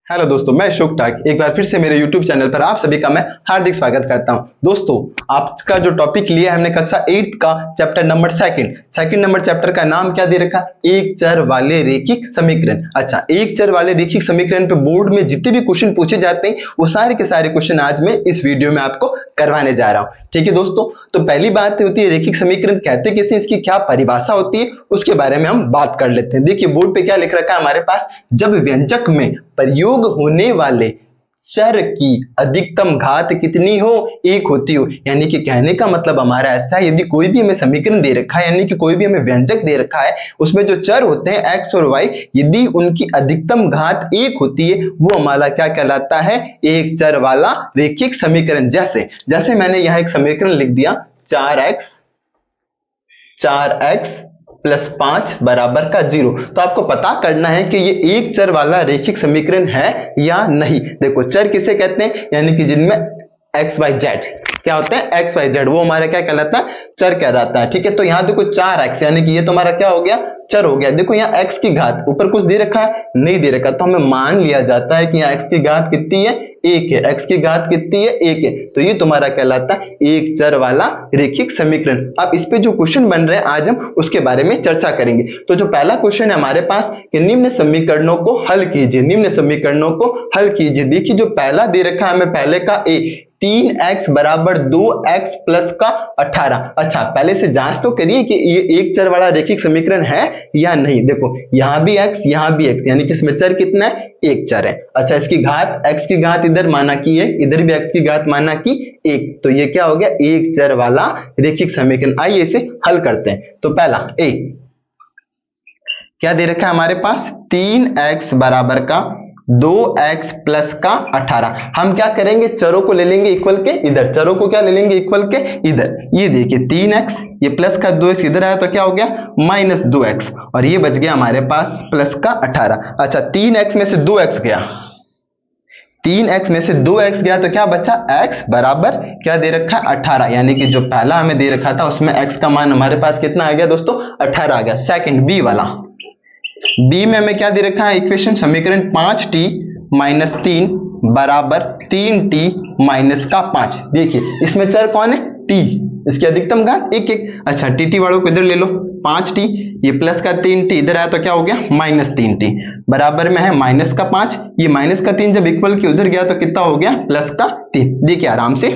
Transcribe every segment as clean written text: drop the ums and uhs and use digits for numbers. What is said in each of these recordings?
Hello दोस्तों, मैं शुभ ठाक एक बार फिर से मेरे YouTube चैनल पर आप सभी का मैं हार्दिक स्वागत करता हूं। दोस्तों, आज का जो टॉपिक लिया है हमने कक्षा 8 का chapter number second number chapter का नाम क्या दे रखा? एक चर वाले रैखिक समीकरण। अच्छा, एक चर वाले रैखिक समीकरण पे बोर्ड में जितने भी क्वेश्चन पूछे जाते हैं वो सारे के सारे क्वेश्चन आज मैं इस वीडियो में आपको करवाने जा रहा हूं। ठीक है दोस्तों, तो पहली बात होती है रैखिक समीकरण कहते किसे, इसकी क्या परिभाषा होती है उसके बारे में हम बात कर लेते हैं। देखिए बोर्ड पे क्या लिख रखा है हमारे पास, जब व्यंजक में प्रयोग होने वाले चर की अधिकतम घात कितनी हो? एक होती हो। यानी कि कहने का मतलब हमारा ऐसा है, यदि कोई भी हमें समीकरण दे रखा है यानी कि कोई भी हमें व्यंजक दे रखा है, उसमें जो चर होते हैं x और y, यदि उनकी अधिकतम घात एक होती है वो हमारा क्या कहलाता है? एक चर वाला रैखिक समीकरण। जैसे मैंने यहां एक समीकरण लिख दिया 4x प्लस 5 बराबर का 0। तो आपको पता करना है कि ये एक चर वाला रैखिक समीकरण है या नहीं। देखो चर किसे कहते हैं? यानी कि जिनमें एक्स वाई जेड क्या होते हैं, एक्स वाई जेड, वो हमारा क्या कहलाता है? चर कहलाता है। ठीक है, तो यहां देखो 4x यानी कि ये तो हमारा क्या हो गया? चर हो गया। देखो यहाँ x की घात ऊपर कुछ दे रखा है, नहीं दे रखा, तो हमें मान लिया जाता है कि यहाँ x की घात कितनी है? 1 है। x की घात कितनी है? 1 है। तो ये तुम्हारा कहलाता है एक चर वाला रैखिक समीकरण। अब इस पे जो क्वेश्चन बन रहे हैं आज हम उसके बारे में चर्चा करेंगे। तो जो पहला क्वेश्चन है हमारे पास कि निम्न समीकरणों को हल कीजिए। निम्न समीकरणों को हल कीजिए। देखिए जो पहला दे रखा है हमें पहले का a, 3x बराबर 2x प्लस का 18। अच्छा, पहले से जांच तो करिए कि ये एक चर वाला रैखिक समीकरण है या नहीं। देखो यहां भी x यहां भी x, यानी कि इसमें चर कितना है? एक चर है। अच्छा, इसकी घात x की घात इधर माना की है, इधर भी x की घात माना की 1, तो ये क्या हो गया? एक चर वाला रैखिक समीकरण। आइए इसे हल करते हैं। तो पहला a क्या दे रखा है हमारे पास? 3x बराबर का 2x प्लस का 18। हम क्या करेंगे? चरों को ले लेंगे इक्वल के इधर। चरों को क्या ले लेंगे? इक्वल के इधर। ये देखिए 3x, ये प्लस का 2x इधर आया तो क्या हो गया? माइनस 2x, और ये बच गया हमारे पास प्लस का 18। अच्छा, 3x में से 2x गया, 3x में से 2x गया तो क्या बचा? x बराबर क्या दे रखा है? 18। यानी कि जो पहला हमें दे रखा था उसमें x का मान हमारे पास कितना आ गया दोस्तों? 18 आ गया। सेकंड b वाला, b में हमें क्या दे रखा है? इक्वेशन समीकरण 5t माइनस 3 बराबर 3t माइनस का 5। देखिए इसमें चर कौन है? t, इसकी अधिकतम घात 1 1। अच्छा, tt वालों को इधर ले लो, 5t, ये प्लस का 3t इधर आया तो क्या हो गया? माइनस 3t बराबर में है माइनस का 5। ये माइनस का 3 जब इक्वल के उधर गया तो कितना हो गया? प्लस का 3। देखिए आराम से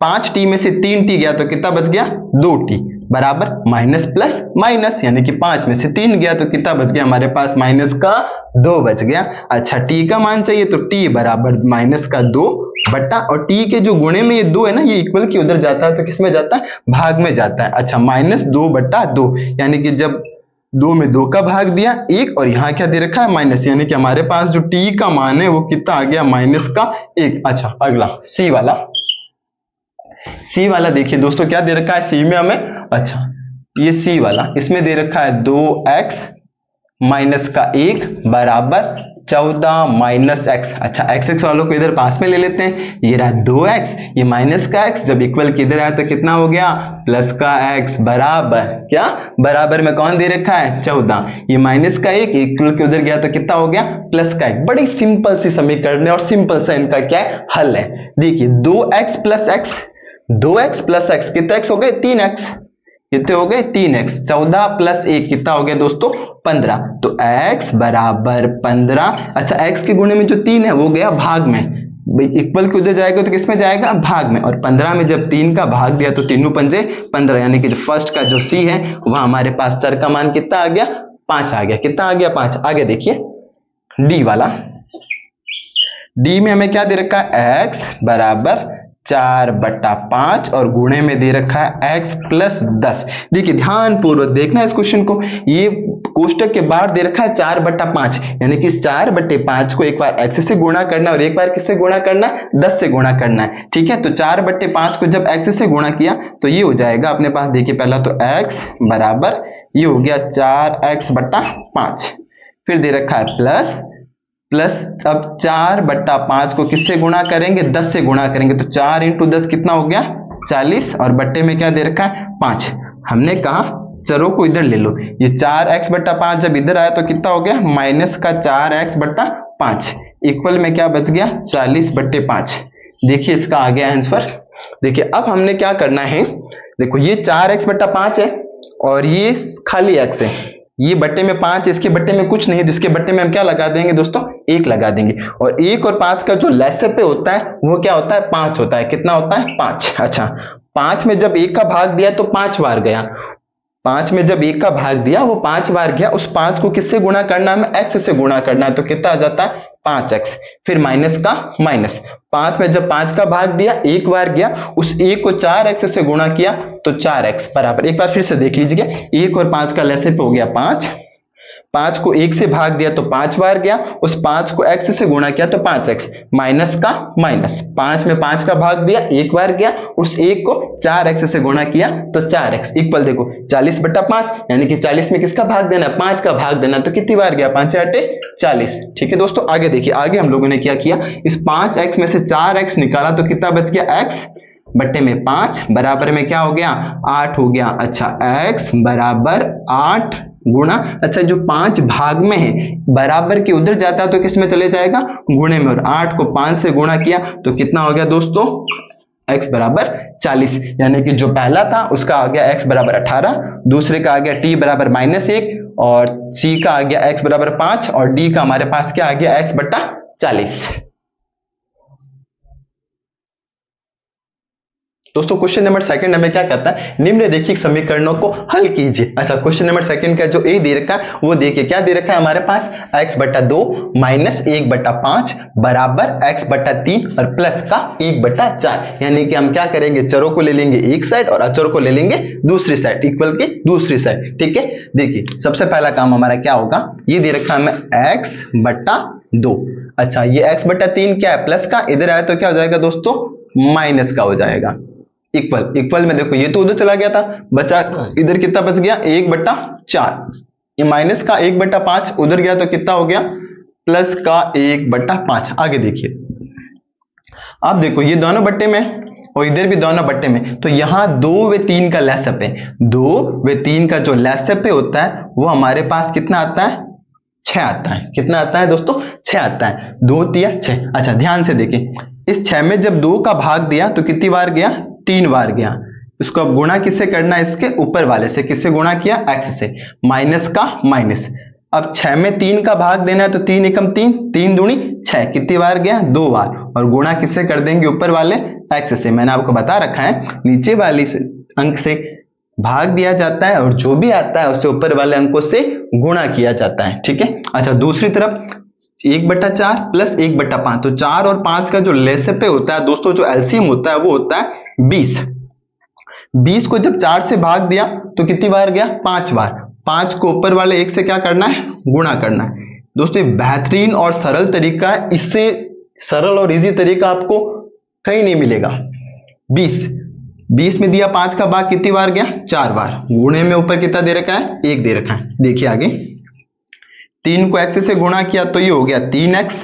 5t में से 3t गया तो कितना बच गया? 2t बराबर माइनस प्लस माइनस, यानी कि 5 में से 3 गया तो कितना बच गया हमारे पास? माइनस का 2 बच गया। अच्छा, t का मान चाहिए तो t बराबर माइनस का 2 बट्टा, और t के जो गुणे में ये 2 है ना, ये इक्वल के उधर जाता है तो किस में जाता है? भाग में जाता है। अच्छा, माइनस 2 बट्टा 2, यानी कि जब 2 में 2 का भाग दिया 1, और यहाँ क्या दे रखा है? माइनस, यानी कि हमारे पास जो t का मान है वो कितना आ गया? माइनस का 1। अच्छा, अगला c वाला देखिए दोस्तों क्या दे रखा है c में हमें। अच्छा, ये c वाला, इसमें दे रखा है 2x माइनस का 1 बराबर 14 माइनस x। अच्छा, x वालों को इधर पास में ले लेते हैं। ये रहा 2x, ये माइनस का x, जब इक्वल के इधर आया तो कितना हो गया? प्लस का x बराबर क्या? बराबर में कौन दे रखा है? 14। ये माइनस का 1 इक्वल के उधर गया तो कितना हो गया? प्लस का 1। बड़ी सिंपल सी समीकरण है और सिंपल सा इनका क्या है? हल है। देखिए 2x plus x, 2x plus x कितने x हो गए? 3x। कितने हो गए? 3x। 14 प्लस 1 कितना हो गया दोस्तों? 15। तो x बराबर 15। अच्छा, x के गुणे में जो 3 है वो गया भाग में, इक्वल के उधर जाएगा तो किस में जाएगा? भाग में, और 15 में जब 3 का भाग दिया तो 3 पंजे 15, यानी कि जो फर्स्ट का जो c है वहां हमारे पास चर का मान कितना आ गया? 5 आ गया। कितना आ गया? 5। आगे देखिए d वाला, d में हमें क्या दे रखा है? x बराबर 4 बट्टा 5 और गुणे में दे रखा है x प्लस 10। देखिए ध्यान पूर्वक देखना इस क्वेश्चन को, ये कोष्टक के बाहर दे रखा है 4 बट्टा 5, यानी कि इस 4 बट्टे 5 को एक बार x से गुणा करना है और एक बार किससे गुणा करना है? 10 से गुणा करना है। ठीक है, तो 4 बट्टे 5 को जब x से गुणा किया तो ये हो जाएगा अपने पास। देखिए पहला तो x बराबर ये हो गया 4x बट्टा 5, फिर दे रखा है प्लस, अब 4 बट्टा 5 को किससे गुणा करेंगे? 10 से गुणा करेंगे, तो 4 इंटू 10 कितना हो गया? 40, और बट्टे में क्या दे रखा है? 5। हमने कहा चरों को इधर ले लो, ये 4x बट्टा 5 जब इधर आया तो कितना हो गया? माइनस का 4x बट्टा 5 इक्वल में क्या बच गया 40/5। देखिए इसका आ गया आंसर। देखिए अब हमने क्या करना है, देखो ये 4x/5 है और ये खाली x है, ये बट्टे में 5, इसके बट्टे में कुछ नहीं, तो इसके बट्टे में हम क्या लगा देंगे दोस्तों 1 लगा देंगे। और 1 और 5 का जो लसागु पे होता है वो क्या होता है 5 होता है। कितना होता है 5। अच्छा 5 में जब 1 का भाग दिया तो 5 बार गया, 5 में जब 1 का भाग दिया वो 5 बार गया, उस 5 को किससे गुणा करना है, हमें x से गुणा करना है, तो कितना आ जाता है 5x। फिर माइनस का माइनस, 5 में जब 5 का भाग दिया 1 बार गया, उस 1 को 4x से गुणा किया तो 4x बराबर, एक बार फिर से देख लीजिए, 1 और 5 का लसागु हो गया 5, 5 को 1 से भाग दिया तो 5 बार गया, उस 5 को x से गुणा किया तो 5x, माइनस का माइनस, 5 में 5 का भाग दिया 1 बार गया, उस 1 को 4x से गुणा किया तो 4x इक्वल देखो 40/5, यानी कि 40 में किसका भाग देना, 5 का भाग देना, तो कितनी बार गया 5 × 40। ठीक है दोस्तों, आगे देखिए, आगे हम लोगों ने क्या किया, इस 5x में से 4x निकाला तो कितना बच गया x बट्टे में 5 बराबर में क्या हो गया 8 हो गया। अच्छा x बराबर 8 गुणा, अच्छा जो 5 भाग में है बराबर के उधर जाता है तो किस में चले जाएगा गुणे में, और 8 को 5 से गुणा किया तो कितना हो गया दोस्तों x बराबर 40, यानी कि जो पहला था उसका आ गया x बराबर 18, दूसरे का आ गया t बराबर -1 और c का आ गया x बराबर 5 और d का हमारे पास क्या आ गया x/40। दोस्तों क्वेश्चन नंबर सेकंड हमें क्या कहता है, निम्नलिखित समीकरणों को हल कीजिए। अच्छा क्वेश्चन नंबर सेकंड का जो ए दे रखा है वो देखिए क्या दे रखा है हमारे पास, x/2 माइनस 1/5 बराबर x/3 और प्लस का 1/4, यानी कि हम क्या करेंगे चरों को ले लेंगे एक साइड और अचरों को ले लेंगे दूसरी साइड, इक्वल की दूसरी साइड। ठीक है, देखिए सबसे पहला काम हमारा क्या होगा, ये दे रखा है हमें x/2, अच्छा ये x/3 क्या है प्लस का, इधर आया तो क्या हो जाएगा दोस्तों माइनस का हो जाएगा, इक्वल, इक्वल में देखो ये तो उधर चला गया था, बचा इधर कितना बच गया 1/4, ये माइनस का 1/5 उधर गया तो कितना हो गया प्लस का 1/5। आगे देखिए, अब देखो ये दोनों बट्टे में और इधर भी दोनों बट्टे में, तो यहां 2 व 3 का लसागु है, 2 व 3 का जो लसागु होता है वो हमारे पास कितना आता है 6 आता है। कितना आता है दोस्तों 6 आता है, 2 3 6। अच्छा ध्यान से देखिए, इस 6 में जब 2 का भाग दिया तो कितनी बार गया 3 बार गया, इसको अब गुणा किससे करना है, इसके ऊपर वाले से, किससे गुणा किया x से, माइनस का माइनस। अब 6 में 3 का भाग देना है तो 3 एकम 3, 3 दूनी 6, कितनी बार गया 2 बार, और गुणा किससे कर देंगे ऊपर वाले x से। मैंने आपको बता रखा है नीचे वाली अंक से भाग दिया जाता है और जो भी आता है उससे ऊपर वाले अंकों से गुणा किया जाता है। ठीक है, अच्छा दूसरी तरफ 1/4 प्लस 1/5, तो 4 और 5 का जो लसागु होता है दोस्तों, जो एलसीएम होता है वो होता है 20। 20 को जब 4 से भाग दिया तो कितनी बार गया 5 बार, 5 को ऊपर वाले 1 से क्या करना है गुणा करना है। दोस्तों ये बेहतरीन और सरल तरीका है, इससे सरल और इजी तरीका आपको कहीं नहीं मिलेगा। 20 में दिया 5 का भाग कितनी बार गया 4 बार, गुणे में ऊपर कितना दे रखा है 1 दे रखा है। देखिए आगे 3 को x से गुणा किया तो ये हो गया 3x,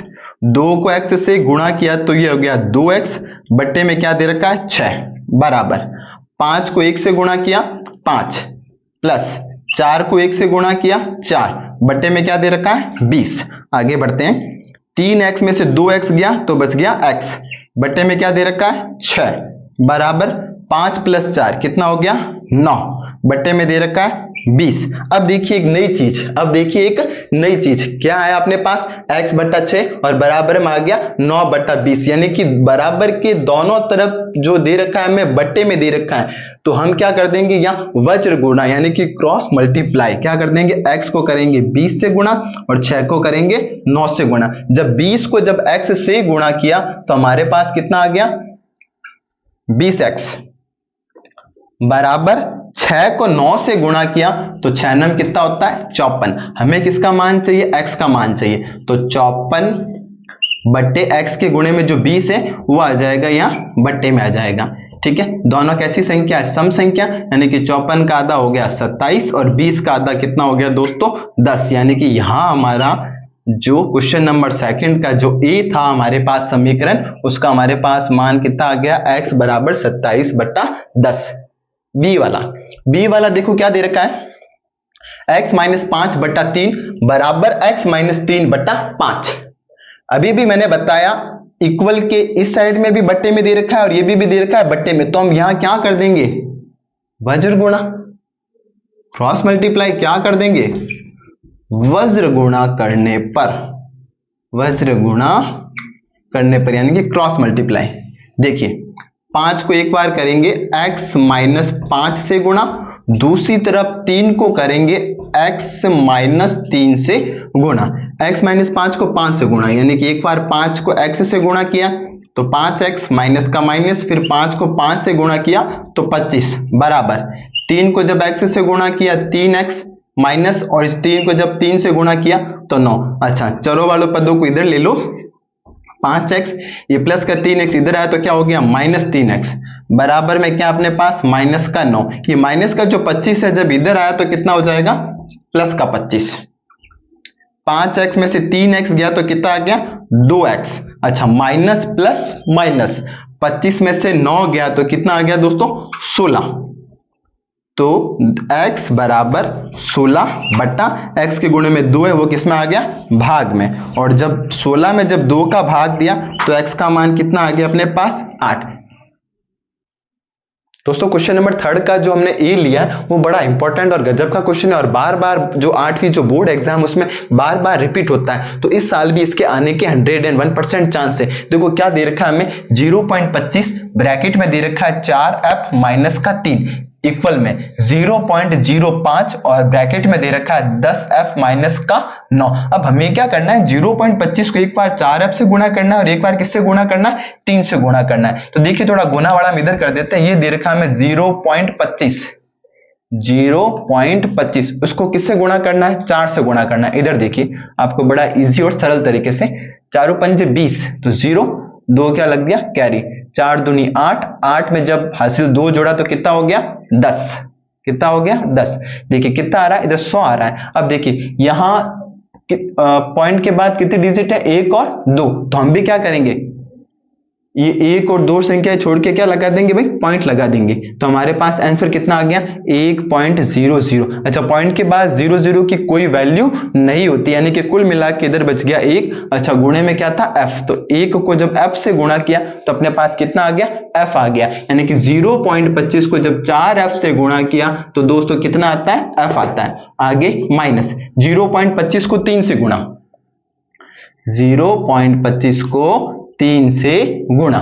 2 को x से गुणा किया तो ये हो गया 2x, बट्टे में क्या दे रखा है 6 बराबर, 5 को 1 से गुणा किया 5 प्लस 4 को 1 से गुणा किया 4, बट्टे में क्या दे रखा है 20। आगे बढ़ते हैं, 3x में से 2x गया तो बच गया x, बट्टे में क्या दे रखा है 6 बराबर 5 प्लस 4 कितना हो गया 9, बट्टे में दे रखा है 20। अब देखिए एक नई चीज, अब देखिए एक नई चीज क्या है अपने पास, x/6 और बराबर में आ गया 9/20, यानी कि बराबर के दोनों तरफ जो दे रखा है हमें बट्टे में दे रखा है, तो हम क्या कर देंगे यहाँ वज्र गुणा, यानी कि क्रॉस मल्टीप्लाई, क्या कर देंगे x को करेंगे 20 से गुणा और 6 को करेंगे 9 से गुणा। जब 20 को जब x से गुणा किया तो हमारे पास कितना आ गया 20x बराबर 6 को 9 से गुणा किया तो 6 9 कितना होता है 54। हमें किसका मान चाहिए x का मान चाहिए, तो 54 बट्टे x के गुणे में जो 20 है वो आ जाएगा यहाँ बट्टे में आ जाएगा। ठीक है, दोनों कैसी संख्या है सम संख्या, यानी कि 54 का आधा हो गया 27 और 20 का आधा कितना हो गया दोस्तों 10, यानी कि यहाँ हमारा जो क्वेश्चन नंबर सेकंड का जो ए था हमारे पास समीकरण, उसका हमारे पास मान कितना आ गया x बराबर 27/10। बी वाला देखो क्या दे रखा है, x - 5/3 बराबर x - 3/5। अभी भी मैंने बताया इक्वल के इस साइड में भी बट्टे में दे रखा है और ये भी दे रखा है बट्टे में, तो हम यहां क्या कर देंगे, वज्र गुणा, क्रॉस मल्टीप्लाई क्या कर देंगे, वज्र गुणा करने पर, वज्र गुणा करने पर यानी कि क्रॉस मल्टीप्लाई। देखिए 5 को एक बार करेंगे x माइनस 5 से गुणा, दूसरी तरफ 3 को करेंगे x माइनस 3 से गुणा, x माइनस 5 को 5 से गुणा, यानी कि एक बार 5 को x से गुणा किया तो 5x माइनस का माइनस, फिर 5 को 5 से गुणा किया तो 25 बराबर 3 को जब x से गुणा किया 3x माइनस, और इस 3 को जब 3 से गुणा किया तो 9। अच्छा चलो वालों पदों को इधर ले लो, 5x ये प्लस का 3x इधर आया तो क्या हो गया माइनस 3x बराबर में क्या अपने पास माइनस का 9, ये माइनस का जो 25 है जब इधर आया तो कितना हो जाएगा प्लस का 25, 5x में से 3x गया तो कितना आ गया 2x। अच्छा माइनस प्लस माइनस, 25 में से 9 गया तो कितना आ गया दोस्तों 16, तो x बराबर 16 बट्टा x के गुणे में 2 है वो किस में आ गया भाग में, और जब 16 में जब 2 का भाग दिया तो x का मान कितना आ गया अपने पास 8। दोस्तों क्वेश्चन नंबर 3 का जो हमने ए लिया वो बड़ा इंपॉर्टेंट और गजब का क्वेश्चन है, और बार बार जो 8वीं जो बोर्ड एग्जाम उसमें बार बार रिपीट होता है, तो इस साल भी इसके आने के 101% चांस है। देखो क्या दे रखा है हमें 0.25 ब्रैकेट में दे रखा है 4f माइनस का 3 इक्वल में 0.05 और ब्रैकेट में दे रखा है 10f माइनस का 9। अब हमें क्या करना है 0.25 को एक बार 4f से गुणा करना है और एक बार किससे गुणा करना है 3 से गुणा करना है। तो देखिए थोड़ा गुना वाला हम इधर कर देते हैं, ये दे रखा है हमें 0.25 उसको किससे गुणा करना है 4 से गुणा करना है। इधर देखिए आपको बड़ा इजी और सरल तरीके से 4 पंजे 20 तो 0 2 क्या लग गया कैरी, 4 दूनी 8, 8 में जब हासिल 2 जोड़ा तो कितना हो गया 10, कितना हो गया 10। देखिए कितना आ रहा है इधर 100 आ रहा है। अब देखिए यहां पॉइंट के बाद कितने डिजिट है 1 और 2, तो हम भी क्या करेंगे ये 1 और 2 संख्या छोड़ के क्या लगा देंगे भाई पॉइंट लगा देंगे, तो हमारे पास आंसर कितना आ गया 1.00। अच्छा पॉइंट के बाद 00 की कोई वैल्यू नहीं होती, यानी कि कुल मिला के इधर बच गया 1। अच्छा गुणे में क्या था f, तो 1 को जब f से गुणा किया तो अपने पास कितना आ गया f आ गया, यानी कि 0.25 को जब 4f से गुणा किया तो दोस्तों कितना आता है f आता है। आगे माइनस 0.25 को 3 से गुणा, 0.25 को 3 से गुणा,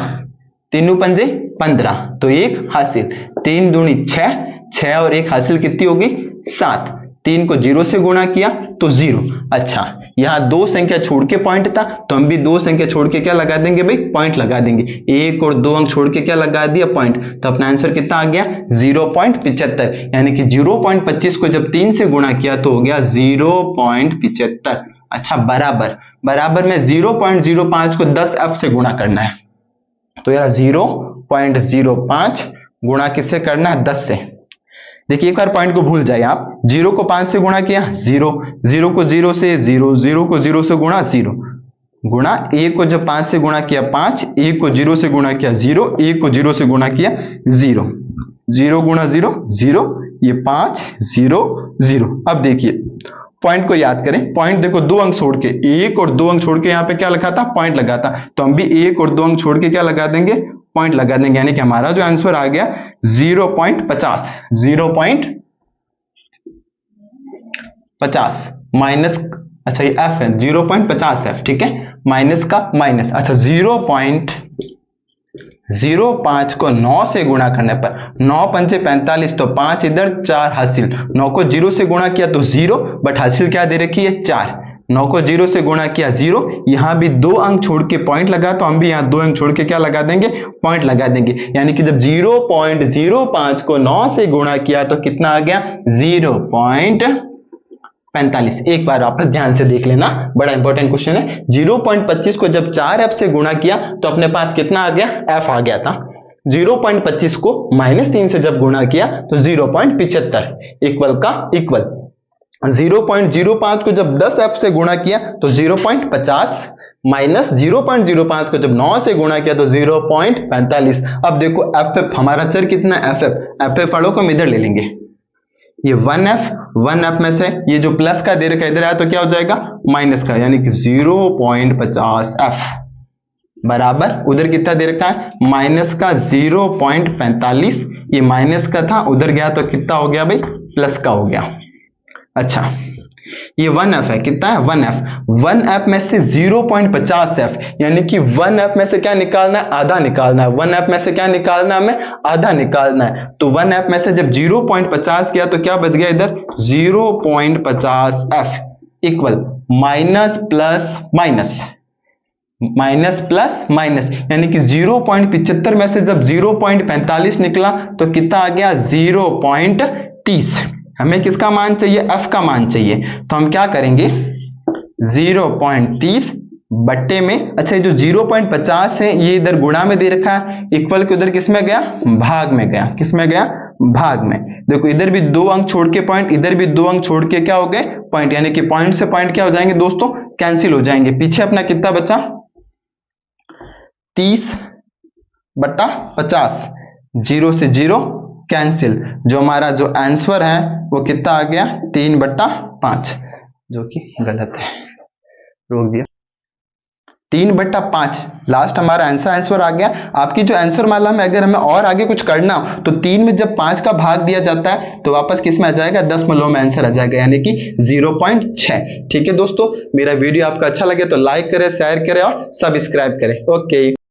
3 पंजे 15 तो 1 हासिल, 3 दूनी 6, 6 और 1 हासिल कितनी होगी 7, 3 को 0 से गुणा किया तो 0। अच्छा यहां 2 संख्या छोड़ के पॉइंट था तो हम भी 2 संख्या छोड़ के क्या लगा देंगे भाई पॉइंट लगा देंगे, 1 और 2 अंक छोड़ के क्या लगा दिया पॉइंट, तो अपना आंसर कितना आ गया 0.75, यानी कि 0.25 को जब 3 से गुणा किया तो हो गया 0.75। अच्छा बराबर में 0.05 को 10f से गुणा करना है, तो यार 0.05 गुणा किससे करना है 10 से। देखिए एक बार पॉइंट को भूल जाए आप, 0 को 5 से गुणा किया 0, 0 को 0 से 0, 0 को 0 से गुणा 0, गुणा 1 को जब 5 से गुणा किया 5, 1 को 0 से गुणा किया 0, 1 को 0 से गुणा किया 0, 0 गुणा 0 0, ये 5 0 0। अब देखिए पॉइंट को याद करें, पॉइंट देखो 2 अंक छोड़ के, 1 और 2 अंक छोड़ के यहाँ पे क्या लगा था पॉइंट लगा था, तो हम भी 1 और 2 अंक छोड़ के क्या लगा देंगे पॉइंट लगा देंगे, यानी कि हमारा जो आंसर आ गया 0.50, 0.50 माइनस, अच्छा ये f है 0.50f, ठीक है माइनस का माइनस। अच्छा 0.05 को 9 से गुणा करने पर, 9 पंचे 45 तो 5 इधर 4 हासिल, 9 को 0 से गुणा किया तो 0, बट हासिल क्या दे रखी है 4, 9 को 0 से गुणा किया 0, यहां भी 2 अंक छोड़ के पॉइंट लगा तो हम भी यहां 2 अंक छोड़ के क्या लगा देंगे पॉइंट लगा देंगे, यानी कि जब 0.05 को 9 से गुणा किया तो कितना आ गया 0.45। एक बार वापस ध्यान से देख लेना, बड़ा इंपॉर्टेंट क्वेश्चन है। 0.25 को जब 4f से गुणा किया तो अपने पास कितना आ गया f आ गया था, 0.25 को -3 से जब गुणा किया तो 0.75 इक्वल का इक्वल, 0.05 को जब 10f से गुणा किया तो 0.50 माइनस 0.05 को जब 9 से गुणा किया तो 0.45। अब देखो एफ हमारा चर कितना है एफ वालों को हम इधर ले लेंगे, ये 1f 1f में से ये जो प्लस का दे रखा है इधर आया तो क्या हो जाएगा माइनस का, यानी कि 0.50f बराबर उधर कितना दे रखा है माइनस का 0.45, ये माइनस का था उधर गया तो कितना हो गया भाई प्लस का हो गया। अच्छा ये 1f है, कितना है 1f, 1f में से 0.50f यानी कि 1f में से क्या निकालना है आधा निकालना है, 1f में से क्या निकालना है हमें आधा निकालना है। तो 1f में से जब 0.50 किया तो क्या बच गया इधर 0.50f equal minus plus minus, minus plus minus, यानी कि 0.75 में से जब 0.45 निकला तो कितना आ गया 0.30। हमें किसका मान चाहिए f का मान चाहिए, तो हम क्या करेंगे 0.30 बट्टे में, अच्छा ये जो 0.50 है ये इधर गुणा में दे रखा है, इक्वल के उधर किस में गया भाग में गया, किस में गया भाग में। देखो इधर भी 2 अंक छोड़ के पॉइंट, इधर भी 2 अंक छोड़ के क्या हो गए पॉइंट, यानी कि पॉइंट से पॉइंट क्या हो जाएंगे दोस्तों कैंसिल हो जाएंगे। पीछे अपना कितना बचा 30/50, 0 से 0 कैंसिल, जो हमारा जो आंसर है वो कितना आ गया 3/5, जो कि गलत है, रोक दिया 3/5 लास्ट हमारा आंसर आ गया। आपकी जो आंसर माला में अगर हमें और आगे कुछ करना हो तो 3 में जब 5 का भाग दिया जाता है तो वापस किस में आ जाएगा दशमलव में आंसर आ जाएगा, यानी कि 0.6। ठीक है दोस्तों, मेरा वीडियो आपको अच्छा लगे तो लाइक करें, शेयर करें और सब्सक्राइब करें। ओके।